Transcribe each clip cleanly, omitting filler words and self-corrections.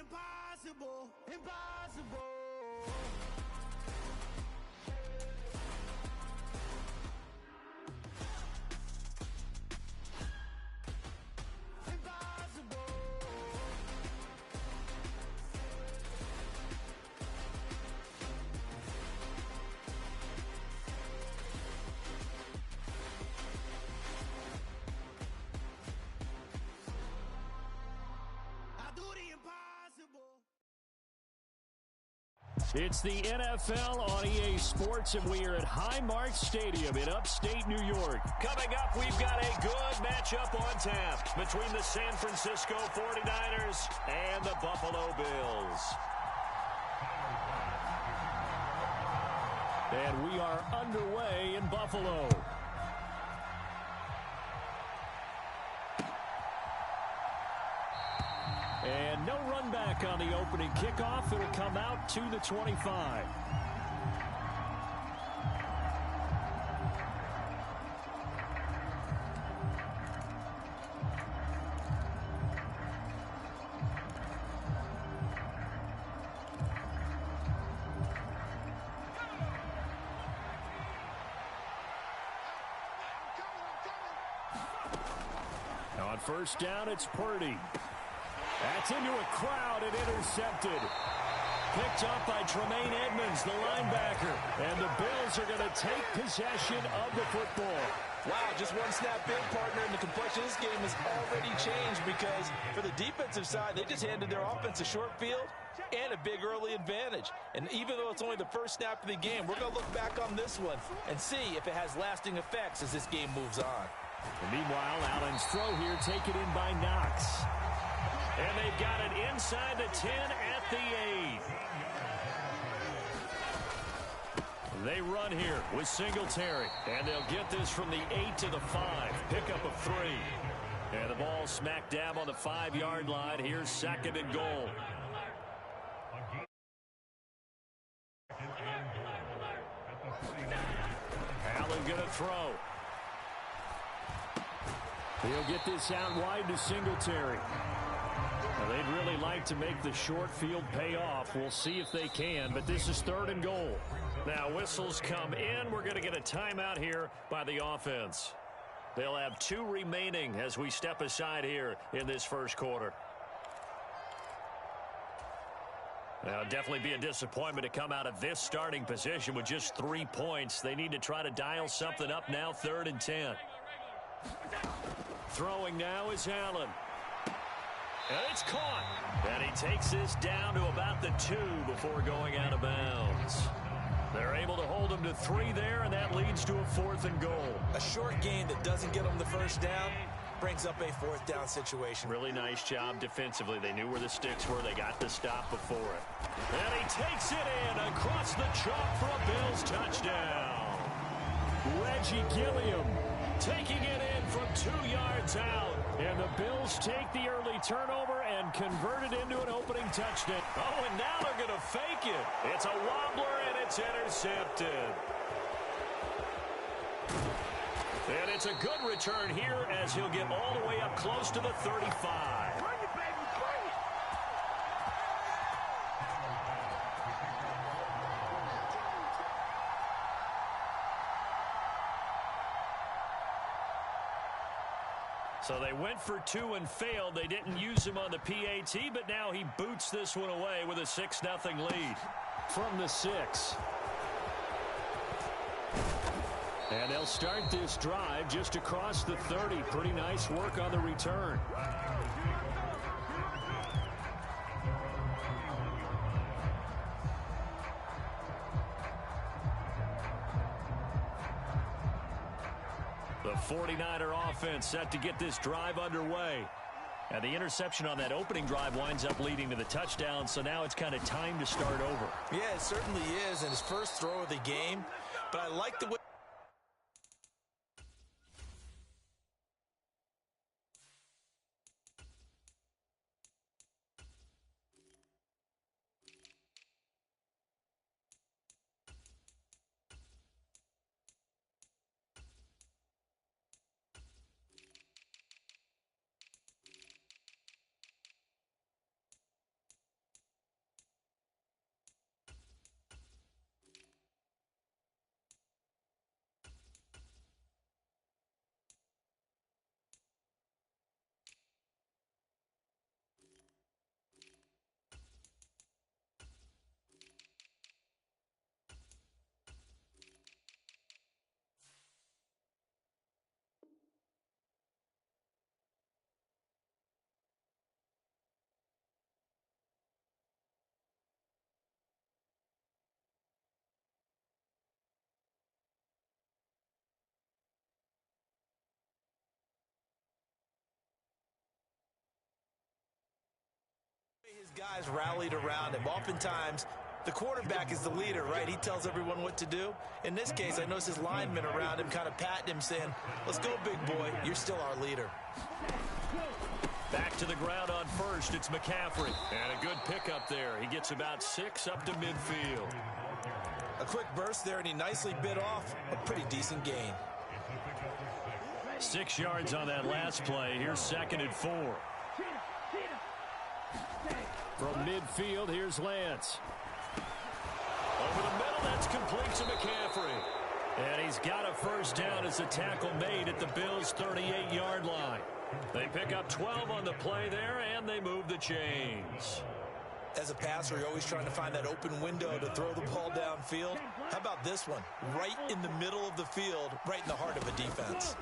impossible, impossible. It's the NFL on EA Sports, and we are at Highmark Stadium in upstate New York. Coming up, we've got a good matchup on tap between the San Francisco 49ers and the Buffalo Bills. And we are underway in Buffalo. And no run back on the opening kickoff. It'll come out to the 25. Now on first down, it's Purdy. That's into a crowd and intercepted. Picked up by Tremaine Edmonds, the linebacker. And the Bills are going to take possession of the football. Wow, just one snap in, partner, and the complexion of this game has already changed because for the defensive side, they just handed their offense a short field and a big early advantage. And even though it's only the first snap of the game, we're going to look back on this one and see if it has lasting effects as this game moves on. And meanwhile, Allen's throw here taken in by Knox. And they've got it inside the 10 at the 8. They run here with Singletary. And they'll get this from the 8 to the 5. Pickup of 3. And the ball smack dab on the 5-yard line. Here's second and goal. Allen going to throw. He'll get this out wide to Singletary. Well, they'd really like to make the short field pay off. We'll see if they can, but this is third and goal. Now whistles come in. We're going to get a timeout here by the offense. They'll have 2 remaining as we step aside here in this first quarter. Now, definitely be a disappointment to come out of this starting position with just 3 points. They need to try to dial something up now, 3rd and 10. Throwing now is Allen. And it's caught. And he takes this down to about the 2 before going out of bounds. They're able to hold him to 3 there, and that leads to a 4th and goal. A short gain that doesn't get them the first down brings up a 4th down situation. Really nice job defensively. They knew where the sticks were. They got the stop before it. And he takes it in across the chalk for a Bills touchdown. Reggie Gilliam taking it in from 2 yards out. And the Bills take the early turnover and convert it into an opening touchdown. Oh, and now they're going to fake it. It's a wobbler, and it's intercepted. And it's a good return here as he'll get all the way up close to the 35. So they went for 2 and failed. They didn't use him on the PAT, but now he boots this one away with a 6-0 lead from the 6. And they'll start this drive just across the 30. Pretty nice work on the return. The 49er offense set to get this drive underway. And the interception on that opening drive winds up leading to the touchdown, so now it's kind of time to start over. Yeah, it certainly is, and his first throw of the game. But I like the way guys rallied around him. Oftentimes, the quarterback is the leader, right? He tells everyone what to do. In this case, I noticed his linemen around him kind of patting him, saying, let's go, big boy. You're still our leader. Back to the ground on first. It's McCaffrey. And a good pickup there. He gets about 6 up to midfield. A quick burst there, and he nicely bit off a pretty decent gain. 6 yards on that last play. Here's 2nd and 4. From midfield, here's Lance. Over the middle, that's complete to McCaffrey. And he's got a first down as the tackle made at the Bills' 38-yard line. They pick up 12 on the play there, and they move the chains. As a passer, you're always trying to find that open window to throw the ball downfield. How about this one? Right in the middle of the field, right in the heart of a defense.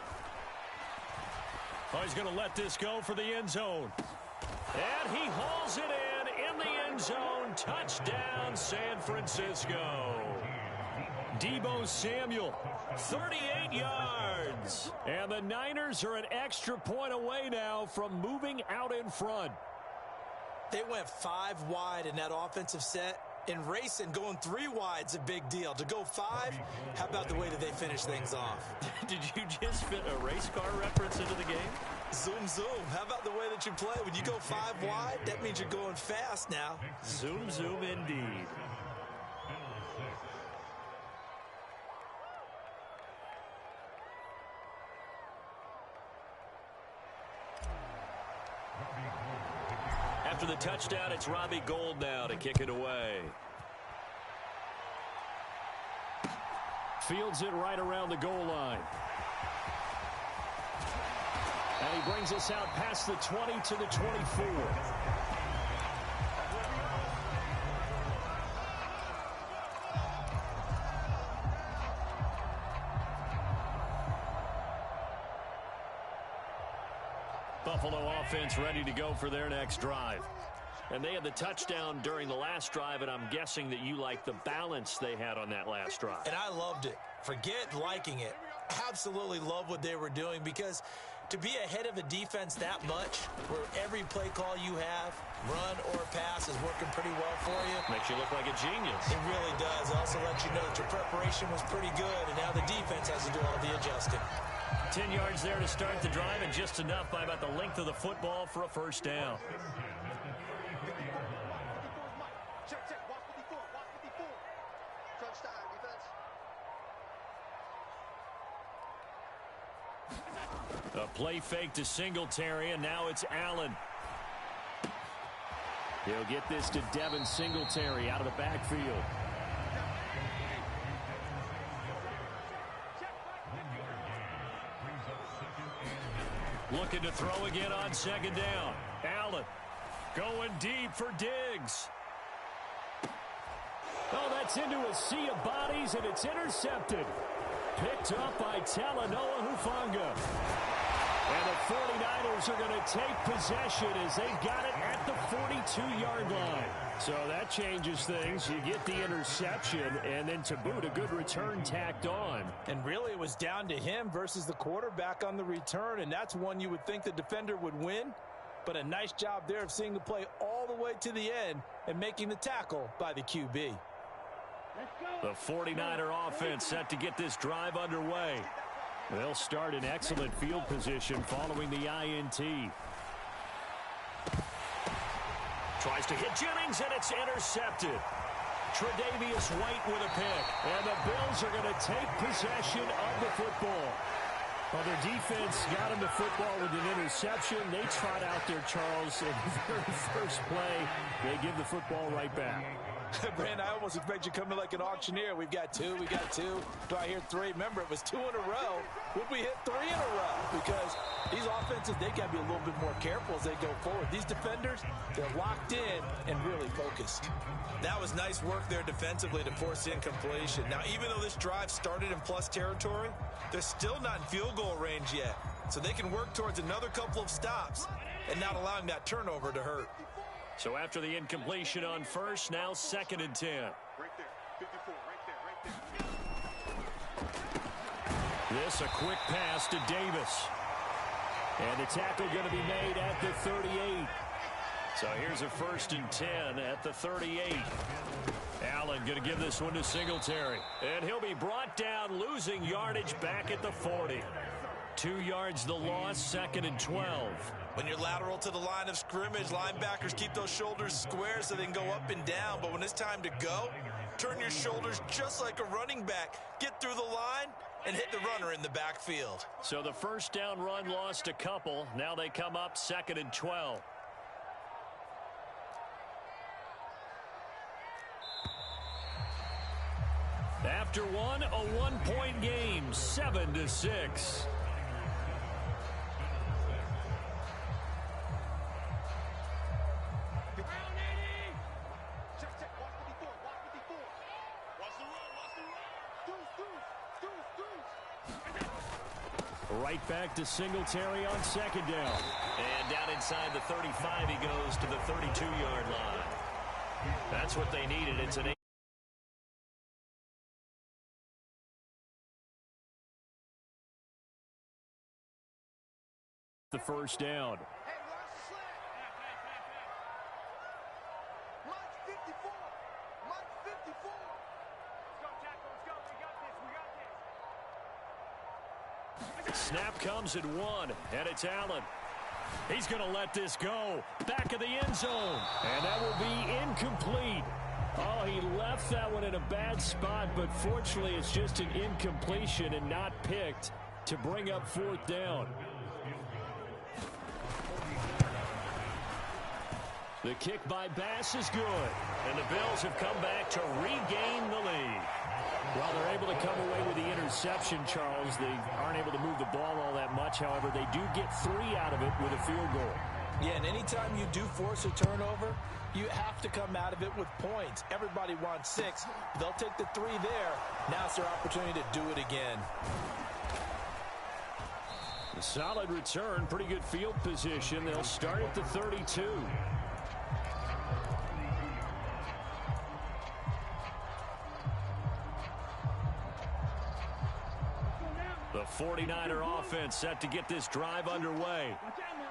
Oh, he's going to let this go for the end zone. And he hauls it in the end zone. Touchdown, San Francisco. Deebo Samuel, 38 yards. And the Niners are an extra point away now from moving out in front. They went 5 wide in that offensive set. And racing, going 3 wide's a big deal. To go 5, how about the way that they finish things off? Did you just fit a race car reference into the game? Zoom, zoom. How about the way that you play? When you go 5 wide, that means you're going fast now. Zoom, zoom indeed. After the touchdown, it's Robbie Gould now to kick it away. Fields it right around the goal line. And he brings us out past the 20 to the 24. Buffalo offense ready to go for their next drive. And they had the touchdown during the last drive, and I'm guessing that you like the balance they had on that last drive. And I loved it. Forget liking it. Absolutely love what they were doing, because to be ahead of a defense that much, where every play call you have, run or pass, is working pretty well for you. Makes you look like a genius. It really does. It also lets you know that your preparation was pretty good, and now the defense has to do all the adjusting. 10 yards there to start the drive, and just enough by about the length of the football for a first down. A play fake to Singletary, and now it's Allen. He'll get this to Devin Singletary out of the backfield. Looking to throw again on second down. Allen going deep for Diggs. Oh, that's into a sea of bodies, and it's intercepted. Picked up by Talanoa Hufanga. And the 49ers are going to take possession as they've got it at the 42-yard line. So that changes things. You get the interception, and then to boot, a good return tacked on. And really, it was down to him versus the quarterback on the return, and that's one you would think the defender would win. But a nice job there of seeing the play all the way to the end and making the tackle by the QB. The 49er offense set to get this drive underway. They'll start in excellent field position following the INT. Tries to hit Jennings, and it's intercepted. Tre'Davious White with a pick. And the Bills are going to take possession of the football. Well, their defense got him the football with an interception. They trot out there, Charles, in the very first play. They give the football right back. Brand, I almost expect you to come in like an auctioneer. We've got 2, we got 2. Do I hear 3? Remember, it was 2 in a row. Would we hit 3 in a row? Because these offenses, they got to be a little bit more careful as they go forward. These defenders, they're locked in and really focused. That was nice work there defensively to force incompletion. Now, even though this drive started in plus territory, they're still not in field goal range yet. So they can work towards another couple of stops and not allowing that turnover to hurt. So after the incompletion on first, now 2nd and 10. Right there, 54, right there. This a quick pass to Davis. And the tackle going to be made at the 38. So here's a 1st and 10 at the 38. Allen going to give this one to Singletary. And he'll be brought down, losing yardage back at the 40. 2 yards the loss, 2nd and 12. When you're lateral to the line of scrimmage, linebackers keep those shoulders square so they can go up and down. But when it's time to go, turn your shoulders just like a running back. Get through the line and hit the runner in the backfield. So the first down run lost a couple. Now they come up 2nd and 12. After one, a 1-point game, 7-6. Right back to Singletary on 2nd down. And down inside the 35, he goes to the 32-yard line. That's what they needed. It's an the first down. Snap comes at 1, and it's Allen. He's going to let this go. Back of the end zone, and that will be incomplete. Oh, he left that one in a bad spot, but fortunately it's just an incompletion and not picked to bring up 4th down. The kick by Bass is good, and the Bills have come back to regain the lead. Well, they're able to come away with the interception, Charles. They aren't able to move the ball all that much. However, they do get 3 out of it with a field goal. Yeah, and anytime you do force a turnover, you have to come out of it with points. Everybody wants 6. They'll take the 3 there. Now it's their opportunity to do it again. A solid return, pretty good field position. They'll start at the 32. The 49er offense set to get this drive underway.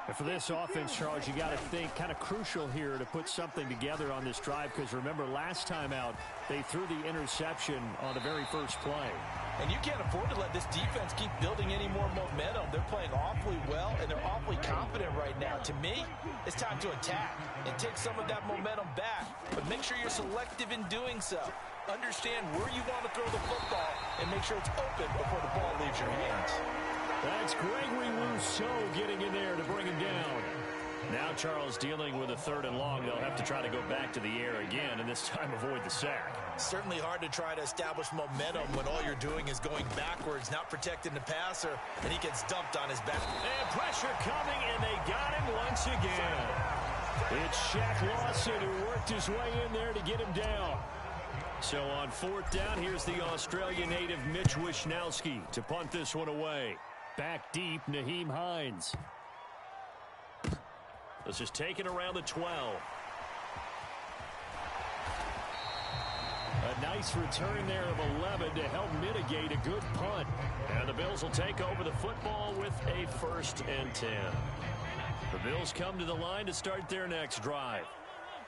And for this offense, Charles, you got to think kind of crucial here to put something together on this drive, because remember last time out they threw the interception on the very first play. And you can't afford to let this defense keep building any more momentum. They're playing awfully well, and they're awfully confident right now. To me, it's time to attack and take some of that momentum back. But make sure you're selective in doing so. Understand where you want to throw the football and make sure it's open before the ball leaves your hands. That's Gregory Rousseau getting in there to bring him down. Now Charles dealing with a 3rd and long. They'll have to try to go back to the air again, and this time avoid the sack. Certainly hard to try to establish momentum when all you're doing is going backwards, not protecting the passer, and he gets dumped on his back. And pressure coming, and they got him once again. It's Shaq Lawson who worked his way in there to get him down. So on 4th down, here's the Australian native Mitch Wishnowsky to punt this one away. Back deep, Nyheim Hines. This is taken around the 12. A nice return there of 11 to help mitigate a good punt. And the Bills will take over the football with a 1st and 10. The Bills come to the line to start their next drive.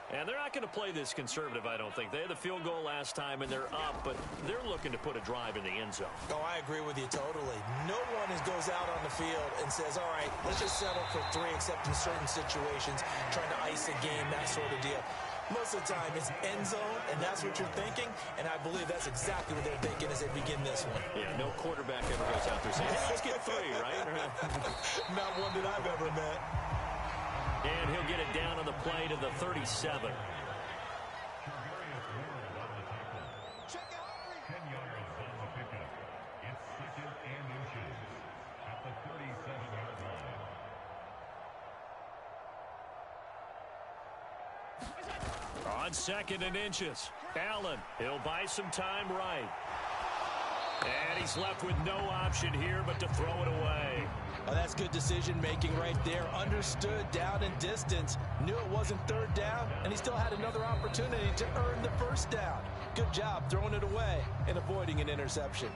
And they're not going to play this conservative, I don't think. They had the field goal last time, and they're up, but they're looking to put a drive in the end zone. Oh, I agree with you totally. No one goes out on the field and says, all right, let's just settle for 3, except in certain situations, trying to ice a game, that sort of deal. Most of the time, it's end zone, and that's what you're thinking, and I believe that's exactly what they're thinking as they begin this one. Yeah, no quarterback ever goes out there saying, hey, let's get 3, right? Not one that I've ever met. And he'll get it down on the play to the 37. On 2nd and inches, Allen, he'll buy some time right. And he's left with no option here but to throw it away. Oh, that's good decision-making right there. Understood down and distance. Knew it wasn't 3rd down, and he still had another opportunity to earn the 1st down. Good job throwing it away and avoiding an interception.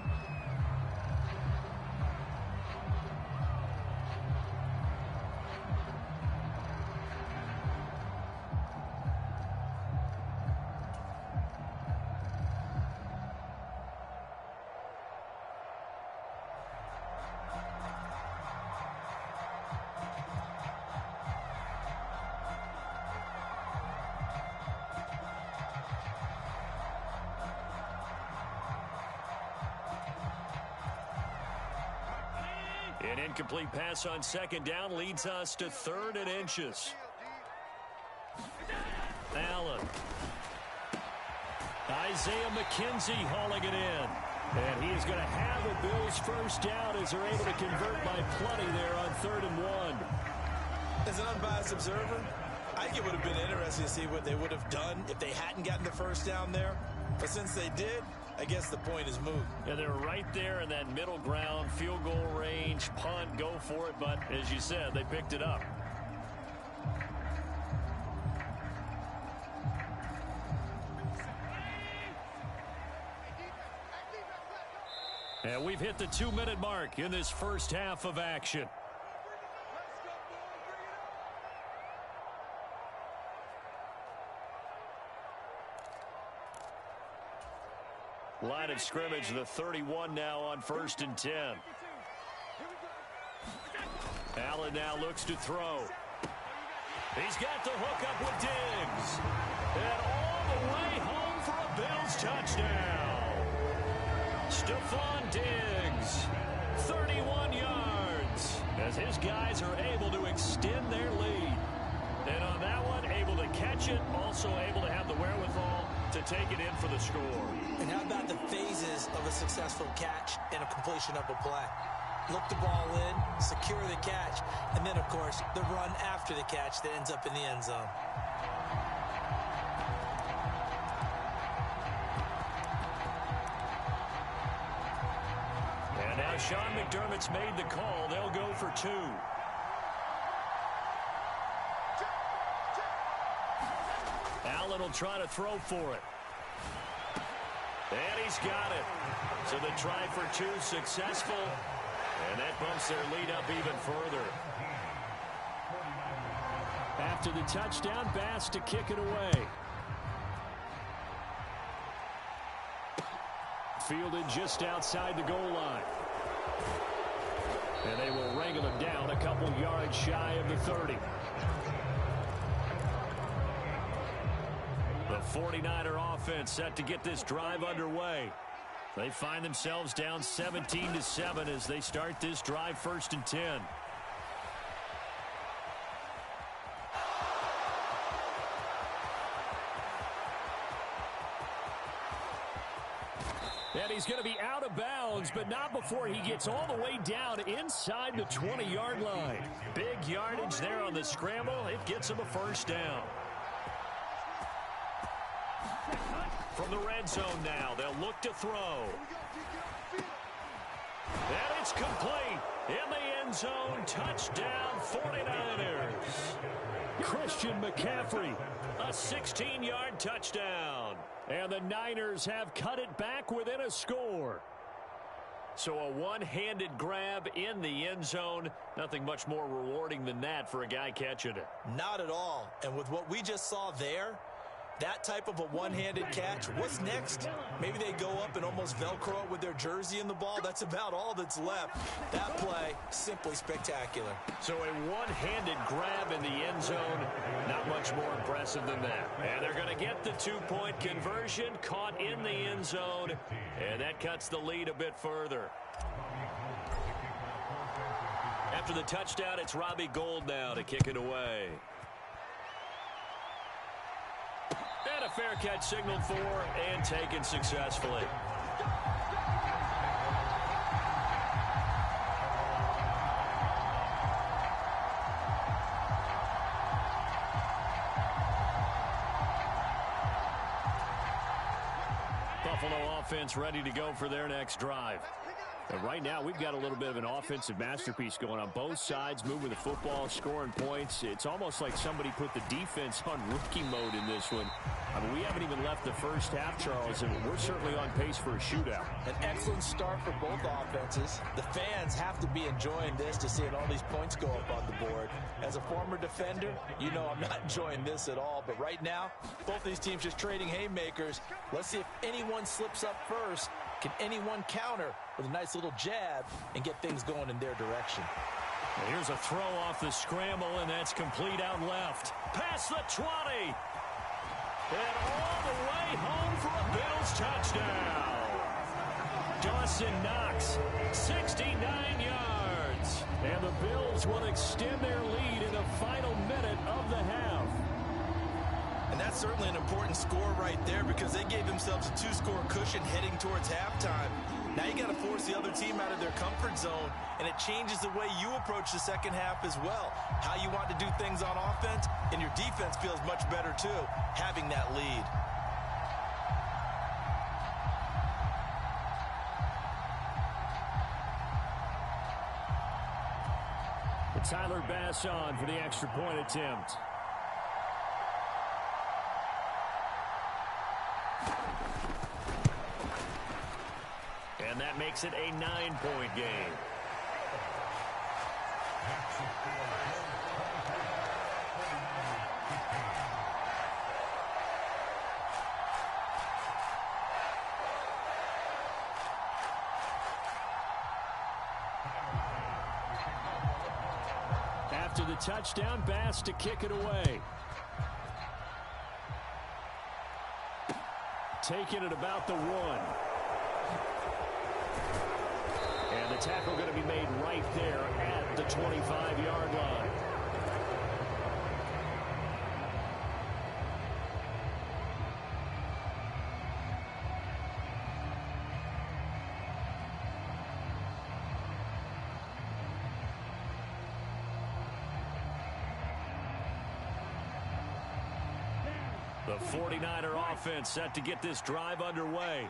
An incomplete pass on second down leads us to 3rd and inches. Allen. Isaiah McKenzie hauling it in. And he is going to have a Bills first down as they're able to convert by plenty there on 3rd and 1. As an unbiased observer, I think it would have been interesting to see what they would have done if they hadn't gotten the first down there. But since they did, I guess the point is moot. Yeah, they're right there in that middle ground, field goal range, punt, go for it. But as you said, they picked it up. And we've hit the 2-minute mark in this first half of action. Line of scrimmage, the 31 now on 1st and 10. Allen now looks to throw. He's got the hook up with Diggs. And all the way home for a Bills touchdown. Stephon Diggs, 31 yards, as his guys are able to extend their lead. And on that one, able to catch it, also able to have the wherewithal to take it in for the score. And how about the phases of a successful catch and a completion of a play? Look the ball in, secure the catch, and then, of course, the run after the catch that ends up in the end zone. And now Sean McDermott's made the call. They'll go for 2. Allen will try to throw for it. And he's got it. So the try for 2 successful. And that bumps their lead up even further. After the touchdown, Bass to kick it away. Fielded just outside the goal line. And they will wrangle him down a couple yards shy of the 30. The 49er offense set to get this drive underway. They find themselves down 17-7 as they start this drive 1st and 10. And he's going to be out of bounds, but not before he gets all the way down inside the 20-yard line. Big yardage there on the scramble. It gets him a first down. From the red zone now, they'll look to throw. And it's complete. In the end zone, touchdown 49ers. Christian McCaffrey, a 16-yard touchdown. And the Niners have cut it back within a score. So a one-handed grab in the end zone. Nothing much more rewarding than that for a guy catching it. Not at all. And with what we just saw there, that type of a one-handed catch, what's next? Maybe they go up and almost Velcro it with their jersey in the ball. That's about all that's left. That play, simply spectacular. So a one-handed grab in the end zone, not much more impressive than that. And they're going to get the two-point conversion, caught in the end zone, and that cuts the lead a bit further. After the touchdown, it's Robbie Gould now to kick it away. And a fair catch signaled for and taken successfully. Buffalo offense ready to go for their next drive. And right now, we've got a little bit of an offensive masterpiece going on. Both sides moving the football, scoring points. It's almost like somebody put the defense on rookie mode in this one. I mean, we haven't even left the first half, Charles, and we're certainly on pace for a shootout. An excellent start for both offenses. The fans have to be enjoying this to seeing all these points go up on the board. As a former defender, you know I'm not enjoying this at all. But right now, both these teams just trading haymakers. Let's see if anyone slips up first. Can anyone counter with a nice little jab and get things going in their direction? And here's a throw off the scramble, and that's complete out left. Past the 20. And all the way home for a Bills touchdown. Dawson Knox, 69 yards. And the Bills will extend their lead in the final minute of the half. And that's certainly an important score right there because they gave themselves a 2-score cushion heading towards halftime. Now you got to force the other team out of their comfort zone, and it changes the way you approach the second half as well. How you want to do things on offense, and your defense feels much better too, having that lead. Tyler Bass on for the extra point attempt. And that makes it a 9-point game. After the touchdown, Bass to kick it away. Taking it about the 1. And the tackle going to be made right there at the 25-yard line. The 49er offense set to get this drive underway.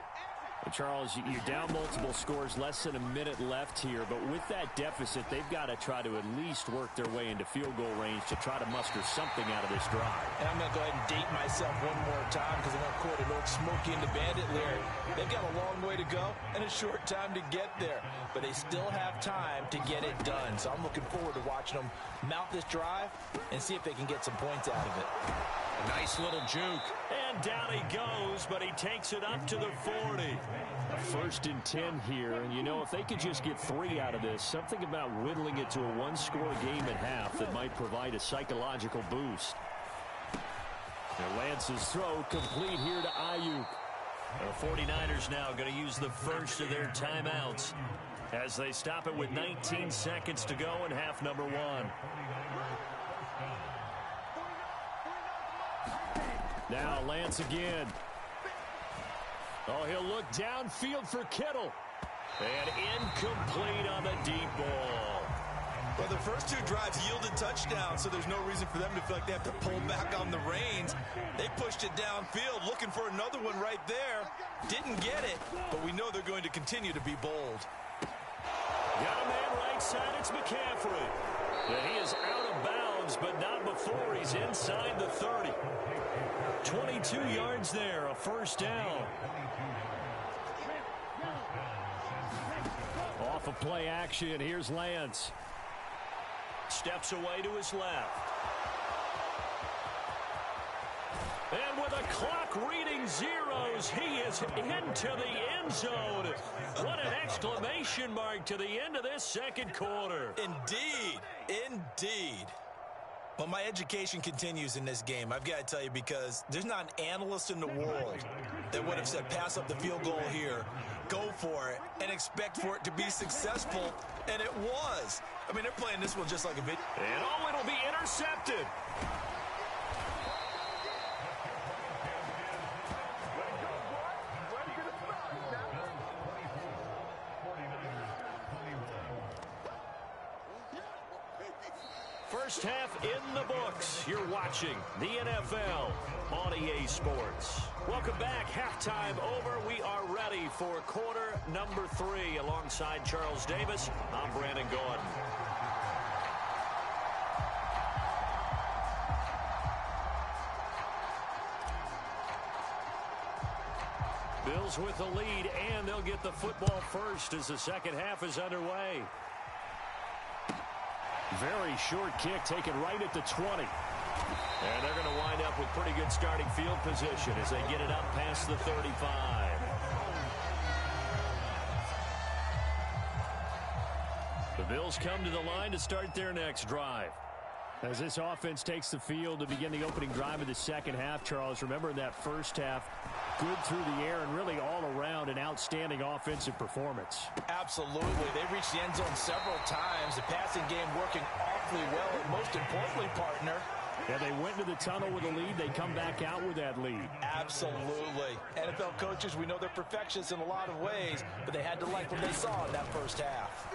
And Charles, you're down multiple scores, less than a minute left here, but with that deficit, they've got to try to at least work their way into field goal range to try to muster something out of this drive. And I'm going to go ahead and date myself one more time because I'm going to quote an old Smokey and the Bandit lyric. They've got a long way to go and a short time to get there, but they still have time to get it done. So I'm looking forward to watching them mount this drive and see if they can get some points out of it. A nice little juke. And down he goes, but he takes it up to the 40. A 1st and 10 here, and you know, if they could just get 3 out of this, something about whittling it to a 1-score game at half that might provide a psychological boost. And Lance's throw complete here to Ayuk. The 49ers now going to use the first of their timeouts as they stop it with 19 seconds to go in half number 1. Now Lance again. Oh, he'll look downfield for Kittle. And incomplete on the deep ball. Well, the first 2 drives yielded touchdowns, so there's no reason for them to feel like they have to pull back on the reins. They pushed it downfield, looking for another one right there. Didn't get it, but we know they're going to continue to be bold. Got a man right side, it's McCaffrey. And he is out of bounds, but not before he's inside the 30. 22 yards there, a 1st down. Off of play action, here's Lance. Steps away to his left. And with a clock reading zeros, he is into the end zone. What an exclamation mark to the end of this second quarter. Indeed, indeed. Well, my education continues in this game, I've got to tell you, because there's not an analyst in the world that would have said pass up the field goal here, go for it, and expect for it to be successful, and it was. I mean, they're playing this one just like a video. And oh, it'll be intercepted. First half in the books. You're watching the NFL on EA Sports. Welcome back. Halftime over. We are ready for quarter number 3. Alongside Charles Davis, I'm Brandon Gordon. Bills with the lead, and they'll get the football first as the second half is underway. Very short kick taken right at the 20. And they're going to wind up with pretty good starting field position as they get it up past the 35. The Bills come to the line to start their next drive. As this offense takes the field to begin the opening drive of the second half, Charles, remember in that first half, good through the air and really all around an outstanding offensive performance. Absolutely. They reached the end zone several times. The passing game working awfully well. And most importantly, partner, yeah, they went into the tunnel with a lead. They come back out with that lead. Absolutely. NFL coaches, we know they're perfectionists in a lot of ways, but they had to like what they saw in that first half.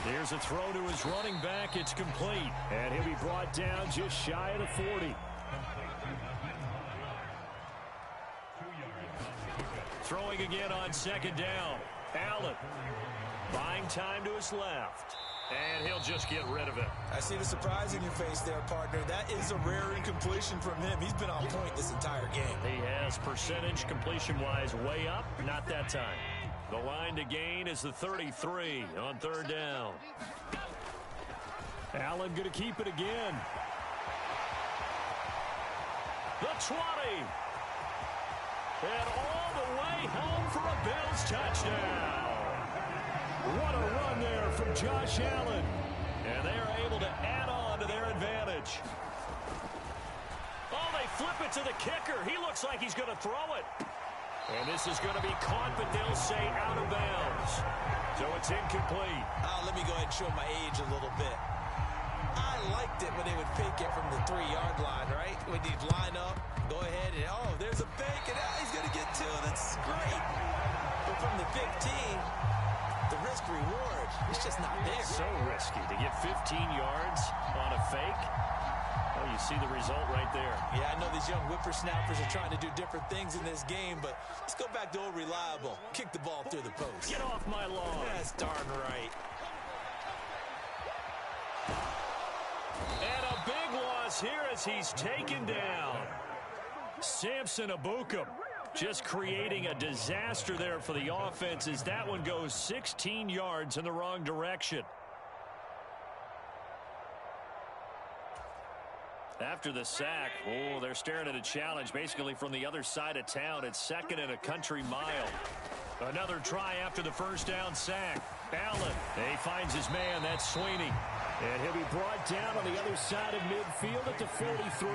There's a throw to his running back. It's complete. And he'll be brought down just shy of the 40. Throwing again on second down. Allen buying time to his left. And he'll just get rid of it. I see the surprise in your face there, partner. That is a rare incompletion from him. He's been on point this entire game. He has percentage completion-wise way up. Not that time. The line to gain is the 33 on third down. Allen going to keep it again. The 20. And all the way home for a Bills touchdown. What a run there from Josh Allen. And they are able to add on to their advantage. Oh, they flip it to the kicker. He looks like he's going to throw it. And this is going to be caught, but they'll say out of bounds. So it's incomplete. Let me go ahead and show my age a little bit. I liked it when they would fake it from the 3-yard line, right? When you'd line up, go ahead, and oh, there's a fake, and he's going to get 2. That's great. But from the 15, the risk-reward, it's just not there. So risky to get 15 yards on a fake. Oh, you see the result right there. Yeah, I know these young whippersnappers are trying to do different things in this game, but let's go back to old reliable. Kick the ball through the post. Get off my lawn. That's darn right. And a big loss here as he's taken down. Samson Ebukam just creating a disaster there for the offense as that one goes 16 yards in the wrong direction. After the sack, oh, they're staring at a challenge basically from the other side of town. It's second and a country mile. Another try after the first down sack. Allen, he finds his man, that's Sweeney. And he'll be brought down on the other side of midfield at the 43.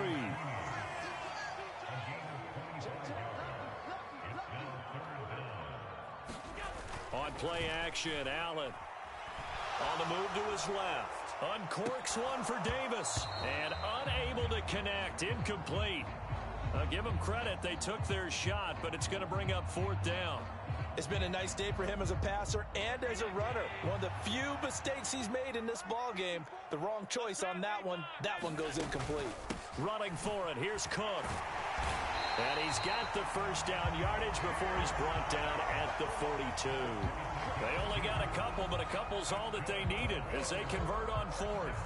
On play action, Allen on the move to his left. Uncorks one for Davis. And unable to connect. Incomplete. Give them credit. They took their shot, but it's going to bring up fourth down. It's been a nice day for him as a passer and as a runner. One of the few mistakes he's made in this ball game. The wrong choice on that one. That one goes incomplete. Running for it. Here's Cook. And he's got the first down yardage before he's brought down at the 42. They only got a couple, but a couple's all that they needed as they convert on fourth.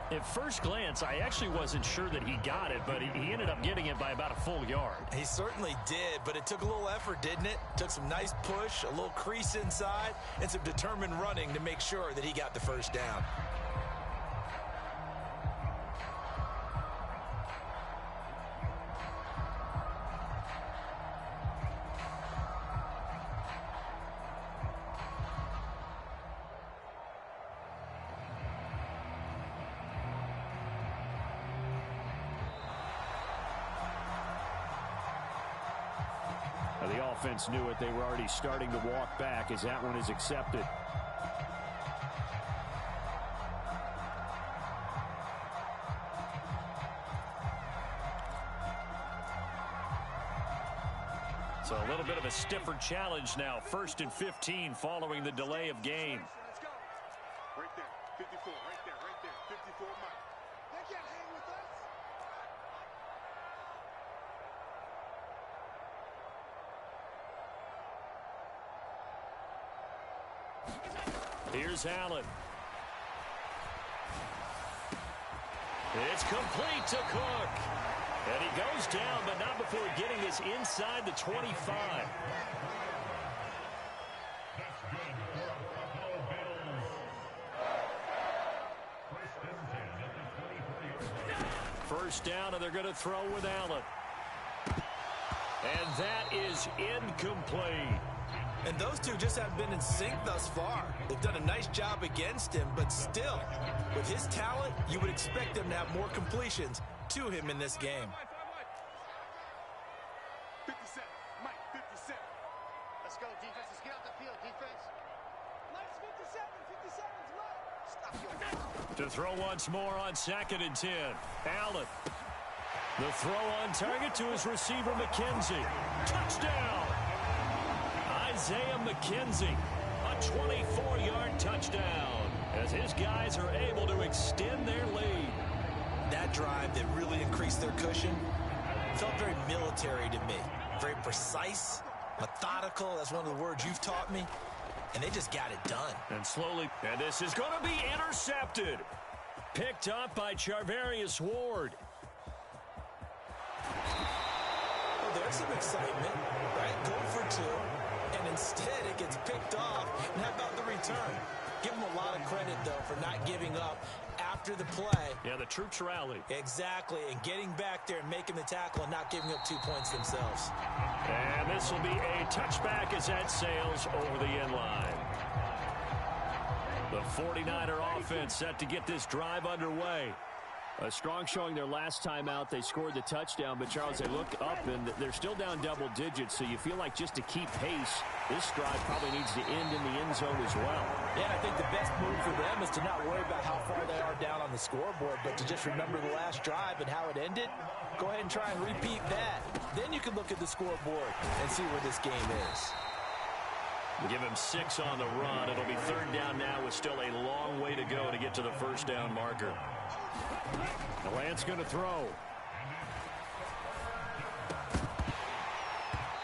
At first glance, I actually wasn't sure that he got it, but he ended up getting it by about a full yard. He certainly did, but it took a little effort, didn't it? Took some nice push, a little crease inside, and some determined running to make sure that he got the first down. The offense knew it. They were already starting to walk back as that one is accepted. So a little bit of a stiffer challenge now. 1st and 15 following the delay of game. Right there, 54, right there, 54 mile. They can't hang with us. Here's Allen. It's complete to Cook. And he goes down, but not before getting this inside the 25. First down, and they're going to throw with Allen. And that is incomplete. And those two just haven't been in sync thus far. They've done a nice job against him, but still, with his talent, you would expect him to have more completions to him in this game. 57, Mike, 57. Let's go, defense. Let's get out the field, defense. Mike's 57. 57's left. Stop your... To throw once more on 2nd and 10. Allen. The throw on target to his receiver, McKenzie. Touchdown! Isaiah McKenzie, a 24-yard touchdown, as his guys are able to extend their lead. That drive that really increased their cushion felt very military to me. Very precise, methodical. That's one of the words you've taught me. And they just got it done. And slowly, and this is going to be intercepted. Picked up by Charvarius Ward. Well, there's some excitement, right? Go for 2. And instead, it gets picked off. And how about the return? Give them a lot of credit, though, for not giving up after the play. Yeah, the troops rally. Exactly, and getting back there and making the tackle and not giving up 2 points themselves. And this will be a touchback as that sails over the end line. The 49er offense set to get this drive underway. A strong showing their last time out. They scored the touchdown, but, Charles, they look up, and they're still down double digits, so you feel like just to keep pace, this drive probably needs to end in the end zone as well. Yeah, and I think the best move for them is to not worry about how far they are down on the scoreboard, but to just remember the last drive and how it ended. Go ahead and try and repeat that. Then you can look at the scoreboard and see where this game is. We give him 6 on the run. It'll be 3rd down now with still a long way to go to get to the 1st down marker. The Lance going to throw.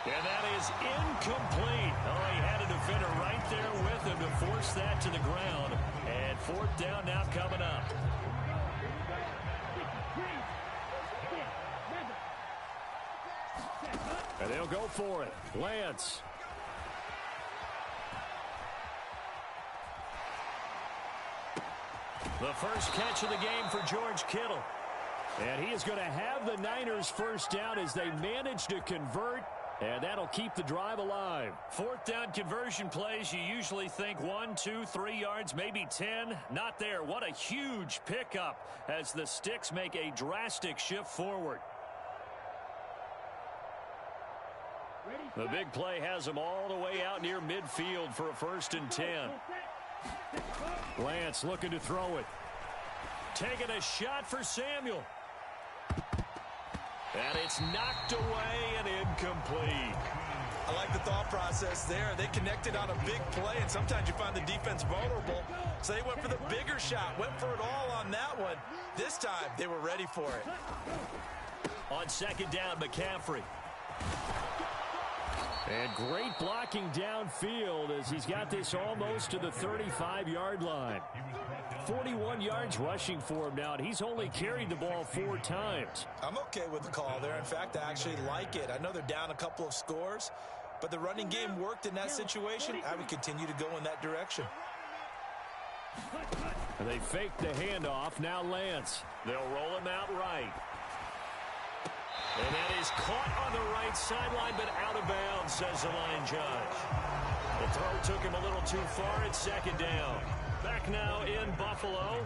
And that is incomplete. Oh, he had a defender right there with him to force that to the ground. And 4th down now coming up. And they'll go for it. Lance. The first catch of the game for George Kittle. And he is going to have the Niners 1st down as they manage to convert. And that'll keep the drive alive. 4th down conversion plays, you usually think 1, 2, 3 yards, maybe 10. Not there. What a huge pickup as the Sticks make a drastic shift forward. The big play has them all the way out near midfield for a 1st and 10. Lance looking to throw it. Taking a shot for Samuel. And it's knocked away and incomplete. I like the thought process there. They connected on a big play, and sometimes you find the defense vulnerable. So they went for the bigger shot, went for it all on that one. This time, they were ready for it. On 2nd down, McCaffrey. And great blocking downfield as he's got this almost to the 35-yard line. 41 yards rushing for him now, and he's only carried the ball 4 times. I'm okay with the call there. In fact, I actually like it. I know they're down a couple of scores, but the running game worked in that situation. I would continue to go in that direction. And they fake the handoff. Now Lance. They'll roll him out right. And that is caught on the right sideline, but out of bounds, says the line judge. The throw took him a little too far at 2nd down. Back now in Buffalo.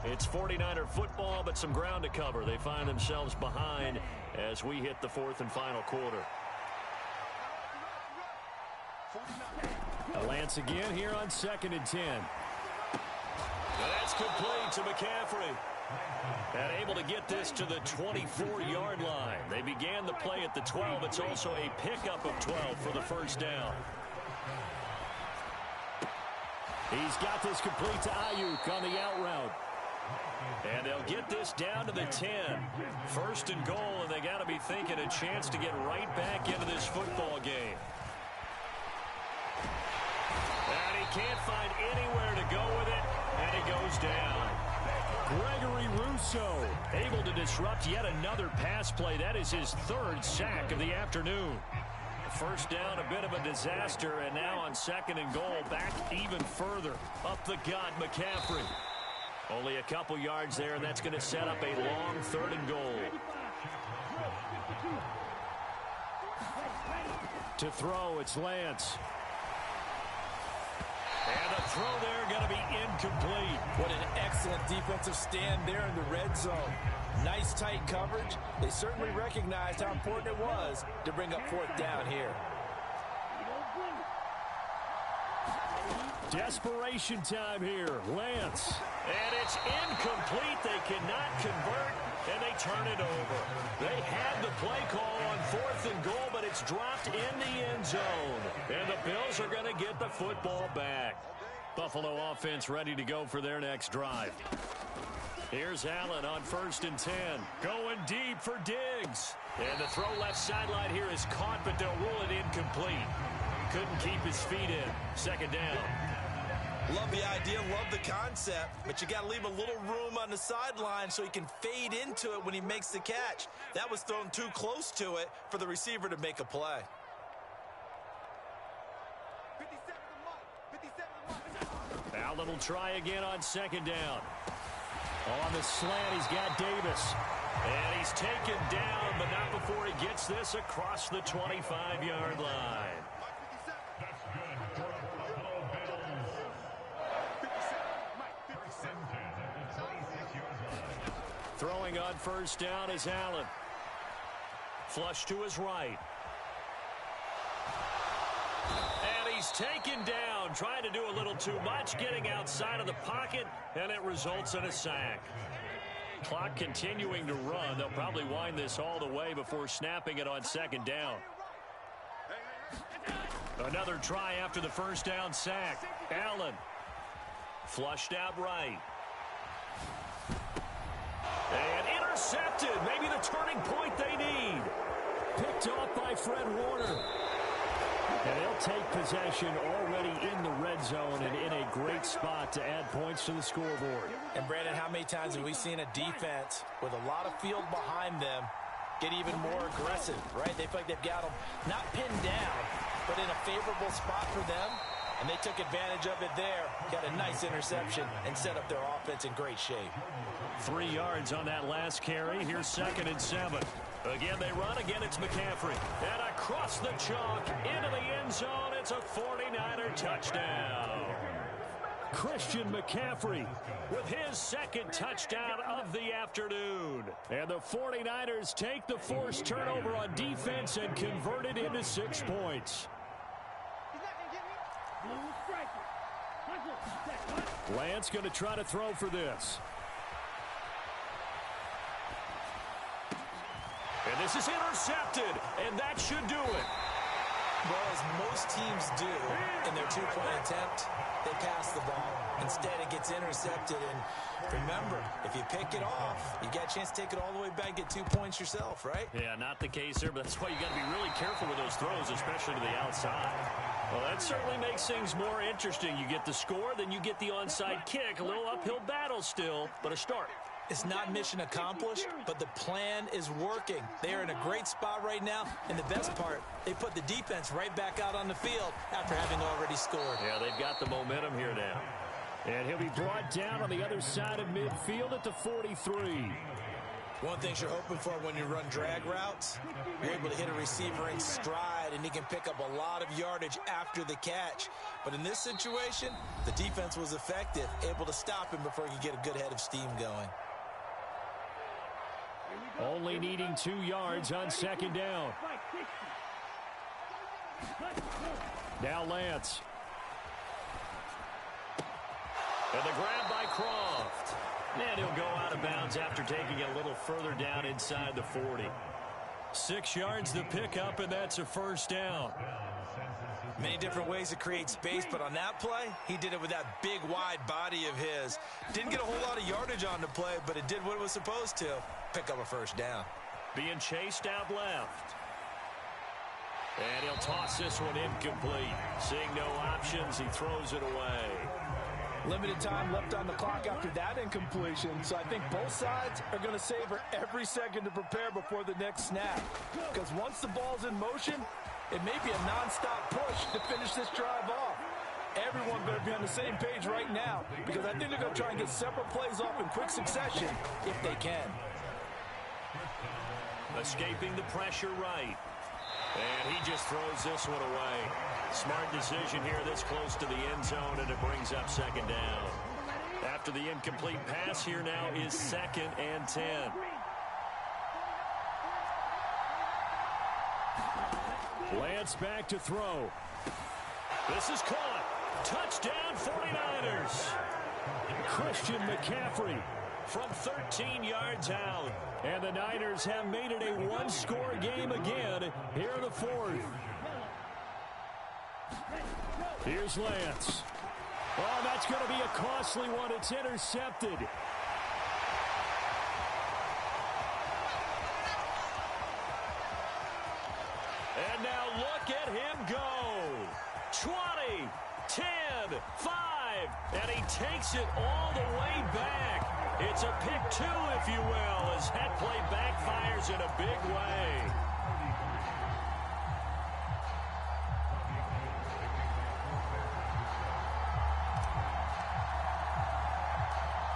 It's 49er football, but some ground to cover. They find themselves behind as we hit the 4th and final quarter. Lance again here on 2nd and 10. That's complete to McCaffrey. And able to get this to the 24-yard line. They began the play at the 12. It's also a pickup of 12 for the 1st down. He's got this complete to Ayuk on the out route. And they'll get this down to the 10. 1st and goal, and they got to be thinking a chance to get right back into this football game. And he can't find anywhere to go with it, and it goes down. Gregory Rousseau able to disrupt yet another pass play. That is his 3rd sack of the afternoon. 1st down, a bit of a disaster, and now on 2nd and goal, back even further. Up the gut, McCaffrey. Only a couple yards there, and that's going to set up a long 3rd and goal. To throw, it's Lance. And the throw there going to be incomplete. What an excellent defensive stand there in the red zone. Nice tight coverage. They certainly recognized how important it was to bring up fourth down here. Desperation time here. Lance. And it's incomplete. They cannot convert, and they turn it over. They had the play call on 4th and goal, but it's dropped in the end zone. And the Bills are going to get the football back. Buffalo offense ready to go for their next drive. Here's Allen on 1st and 10. Going deep for Diggs. And the throw left sideline here is caught, but they'll rule it incomplete. Couldn't keep his feet in. 2nd down. Love the idea, love the concept, but you got to leave a little room on the sideline so he can fade into it when he makes the catch. That was thrown too close to it for the receiver to make a play. 57 Allen will try again on 2nd down. On the slant, he's got Davis. And he's taken down, but not before he gets this across the 25-yard line. Throwing on 1st down is Allen. Flush to his right. And he's taken down, trying to do a little too much, getting outside of the pocket, and it results in a sack. Clock continuing to run. They'll probably wind this all the way before snapping it on 2nd down. Another try after the 1st down sack. Allen. Flushed out right. And intercepted. Maybe the turning point they need. Picked off by Fred Warner. And they'll take possession already in the red zone and in a great spot to add points to the scoreboard. And, Brandon, how many times have we seen a defense with a lot of field behind them get even more aggressive, right? They feel like they've got them not pinned down, but in a favorable spot for them. And they took advantage of it there, got a nice interception, and set up their offense in great shape. 3 yards on that last carry. Here's 2nd and 7. Again, they run. Again, it's McCaffrey. And across the chalk, into the end zone, it's a 49er touchdown. Christian McCaffrey with his 2nd touchdown of the afternoon. And the 49ers take the forced turnover on defense and convert it into 6 points. Lance going to try to throw for this. And this is intercepted, and that should do it. Well, as most teams do in their 2-point attempt, they pass the ball. Instead, it gets intercepted. And remember, if you pick it off, you got a chance to take it all the way back, get 2 points yourself, right? Yeah, not the case there, but that's why you got to be really careful with those throws, especially to the outside. Well, that certainly makes things more interesting. You get the score, then you get the onside kick. A little uphill battle still, but a start. It's not mission accomplished, but the plan is working. They are in a great spot right now, and the best part, they put the defense right back out on the field after having already scored. Yeah, they've got the momentum here now. And he'll be brought down on the other side of midfield at the 43. One thing you're hoping for when you run drag routes, you're able to hit a receiver in stride, and he can pick up a lot of yardage after the catch. But in this situation, the defense was effective, able to stop him before he could get a good head of steam going. Only needing 2 yards on 2nd down. Now Lance. And the grab by Croft. And he'll go out of bounds after taking it a little further down inside the 40. 6 yards to pick up, and that's a 1st down. Many different ways to create space, but on that play, he did it with that big, wide body of his. Didn't get a whole lot of yardage on the play, but it did what it was supposed to. Pick up a 1st down. Being chased out left. And he'll toss this one incomplete. Seeing no options, he throws it away. Limited time left on the clock after that incompletion, so I think both sides are going to savor every second to prepare before the next snap. Because once the ball's in motion, it may be a non-stop push to finish this drive off. Everyone better be on the same page right now, because I think they're going to try and get several plays off in quick succession if they can. Escaping the pressure right. And he just throws this one away. Smart decision here this close to the end zone, and it brings up second down. After the incomplete pass, here now is 2nd and 10. Lance back to throw. This is caught. Touchdown 49ers. Christian McCaffrey from 13 yards out. And the Niners have made it a one-score game again here in the 4th. Here's Lance. Oh, that's going to be a costly one. It's intercepted. And now look at him go. 20, 10, 5, and he takes it all the way back. It's a pick 2, if you will, as that play backfires in a big way.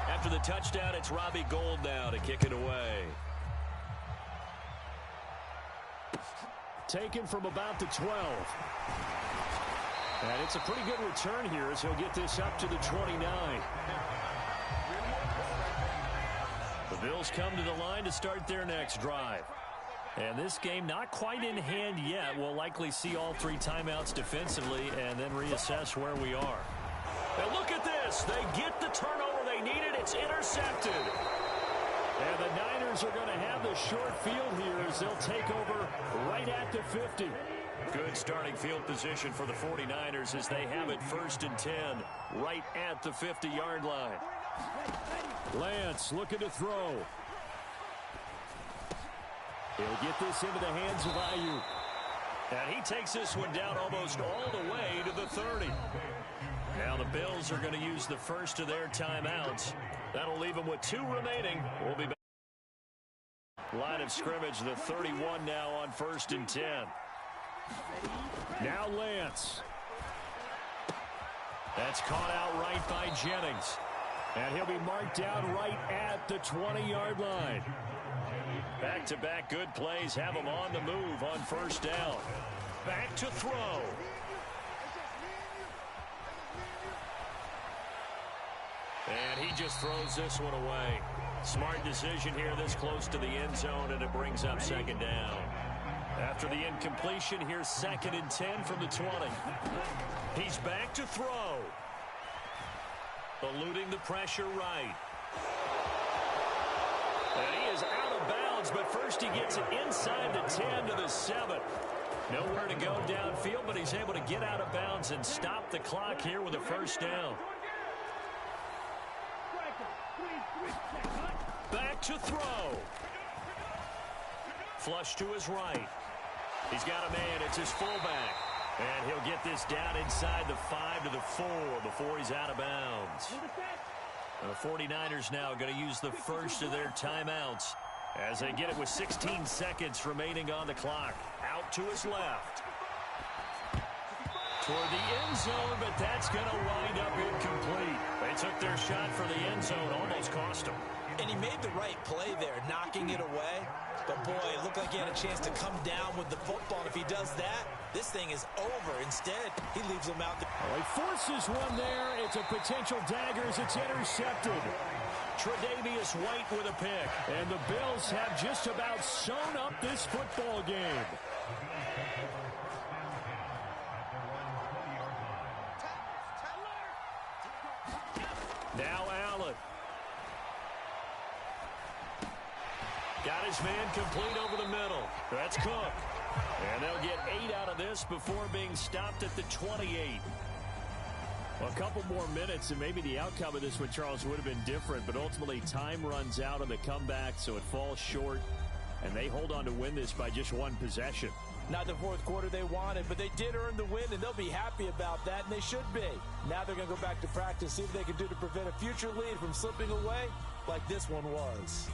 After the touchdown, it's Robbie Gould now to kick it away. Taken from about the 12. And it's a pretty good return here as he'll get this up to the 29. The Bills come to the line to start their next drive. And this game not quite in hand yet. We'll likely see all 3 timeouts defensively and then reassess where we are. And look at this. They get the turnover they needed. It's intercepted. And the Niners are going to have the short field here as they'll take over right at the 50. Good starting field position for the 49ers as they have it 1st and 10 right at the 50-yard line. Lance looking to throw. He'll get this into the hands of Ayuk. And he takes this one down almost all the way to the 30. Now the Bills are going to use the first of their timeouts. That'll leave them with 2 remaining. We'll be back. Line of scrimmage, the 31 now on 1st and 10. Now Lance. That's caught out right by Jennings. And he'll be marked down right at the 20-yard line. Back-to-back good plays have him on the move on 1st down. Back to throw. And he just throws this one away. Smart decision here this close to the end zone, and it brings up 2nd down. After the incompletion, here's 2nd and 10 from the 20. He's back to throw. Eluding the pressure right. And he is out of bounds, but first he gets it inside the 10 to the 7. Nowhere to go downfield, but he's able to get out of bounds and stop the clock here with a 1st down. Back to throw. Flush to his right. He's got a man. It's his fullback. And he'll get this down inside the 5 to the 4 before he's out of bounds. And the 49ers now going to use the first of their timeouts as they get it with 16 seconds remaining on the clock. Out to his left. Toward the end zone, but that's going to wind up incomplete. They took their shot for the end zone, almost cost him. And he made the right play there, knocking it away. But, boy, it looked like he had a chance to come down with the football. And if he does that, this thing is over. Instead, he leaves him out. Well, he forces one there. It's a potential dagger as it's intercepted. Tre'Davious White with a pick. And the Bills have just about sewn up this football game. Now Allen. Got his man complete over the middle. That's Cook. And they'll get 8 out of this before being stopped at the 28. Well, a couple more minutes, and maybe the outcome of this one, Charles, would have been different. But ultimately, time runs out on the comeback, so it falls short. And they hold on to win this by just 1 possession. Not the 4th quarter they wanted, but they did earn the win, and they'll be happy about that, and they should be. Now they're going to go back to practice, see what they can do to prevent a future lead from slipping away like this one was.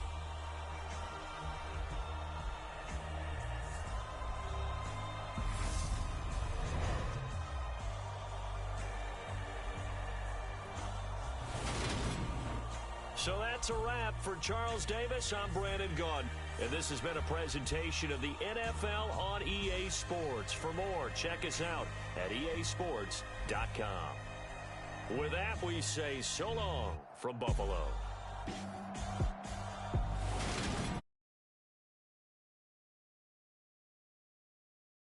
So that's a wrap for Charles Davis. I'm Brandon Gaudin. And this has been a presentation of the NFL on EA Sports. For more, check us out at easports.com. With that, we say so long from Buffalo.